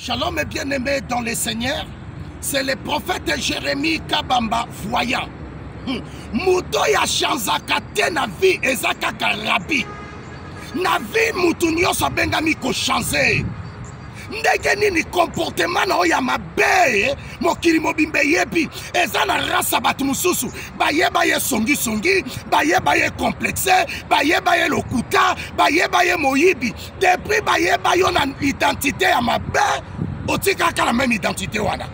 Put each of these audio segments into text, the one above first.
Shalom et bien-aimé dans le Seigneur, c'est le prophète Jérémie Kabamba voyant. Muto ya chanzaka te na vie ezaka karabi. Na vie mutu nyonso bengami ko chanze. Ndenge nini comportement na oya mabe mokili mobimbe yebi eza na rasa batu mususu bayeba ye songi bayeba ye complexe bayeba ye lokuta bayeba ye moyibi depuis bayeba yo na identité ya mabe otika ka la même identité wana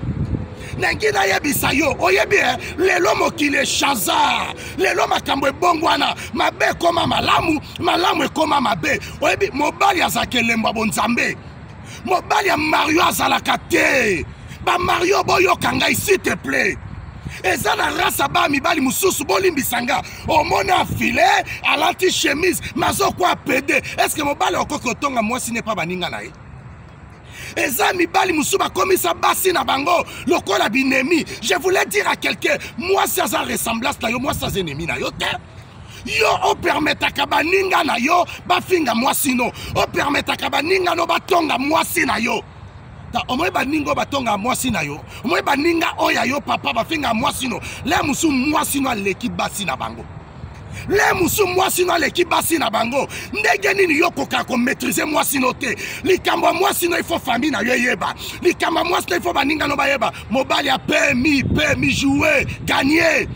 nengina yebisa yo oyebi lelo mokili chanza lelo makambo ebongwana mabe koma malamu ekoma mabe oyebi mobali azakelemba bonzambe mobali ya Mario azalaka te ba Mario boyo kanga s'il te plaît eza na rasa ba mibali mususu bolimbisanga omona afile alati chemise mazokwa pede est-ce que mobali okoki otonga mwasi ne pa baninga na ye eza mibali mususu bakomisa basi na bango lokola binemi. Je voulais dire à quelqu'un mwasi aza ressemblance na yo mwasi aza ennemi na yo te. Yo o permetaka baninga na yo bafinga mwasi no o permetaka baninga no batonga mwasi na yo ta omoy baningo batonga mwasi na yo omoy baninga oya yo papa bafinga mwasi no le musu mwasi no aleki basi na bango le musu mwasi no aleki basi na bango ndenge nini yo koka ko maîtriser mwasi no te likambo mwasi no il faut famille na yo yeba likambo mwasi no il faut baninga no bayeba mobali a permis jouer gagner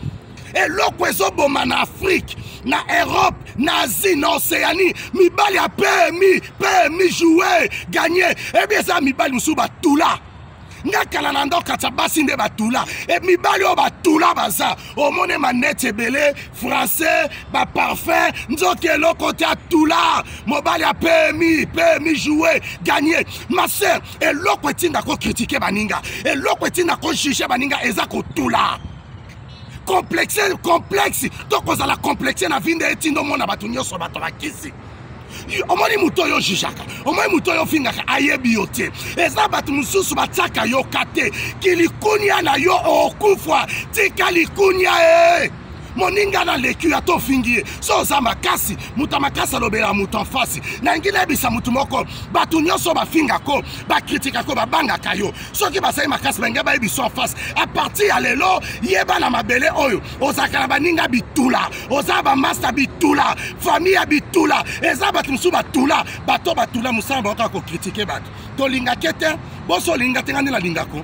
et loko ezoboma na Afrique na Europe na Asie na Océanie mibali a permis jouer gagner et bien ça mibali musu batula nga kala na ndoka tsa basi nde batula et mibali o batula baza omone manete ebele français ba parfait nzoke loko te atula mobali a permis jouer gagner ma sœur et loko etinda ko critiquer baninga et loko etinda ko juger baninga eza ko tula complexe donc on a la complexe na vinde etindo mona batu nyonso bato bakisi omoni muto yo jijaka omoni muto yo fingaka ayebi yo te eza batu mususu batiaka yo kate kilikunia na yo okufwa tika likunia moninga na leku ya to fingi so oza makasi muta makasi alobela mutu en face na ngila ebisa mutu moko batu nyonso bafingako bakritikako babangaka yo soki basali makasi benge bayebiso en face a partir ya lelo yeba na mabele oyo ozalaka na baninga bitula oza bamasta bitula famille ya bitula eza batu mosusu batula bato batula mosala baoka kokritike bato tolingake te boso olinga te nga nde nalingako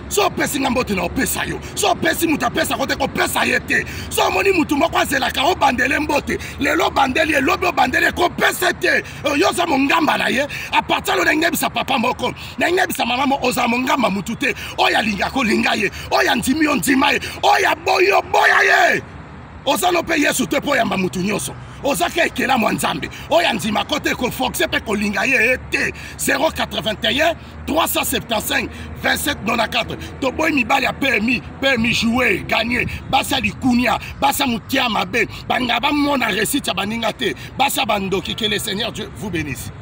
so pesi nga mbote na opesa yo so pesi mutu apesa kote kopesa ye te so omoni mutu moko azelaka obandele mbote lelo bandeli elobi obandeli kopesa te yo oza mongamba na ye apartir lo nayebisa papa moko nayebisa mama mo oza mongamba mutu te oyo alingaka olinga ye oyo andimi yo ndima ye oyo aboyi oboya ye oza no mpe yesu te mpo oyamba mutu nyonso ozaka ekela mwa nzambe oyo andima kote koforce mpe kolinga ye te 081 375 2794 toboyi mibali ya permis jouer gagner basa likunia basa mutia mabe banga bamona réussite ya baninga te basa bandoki que le Seigneur Dieu vous bénisse.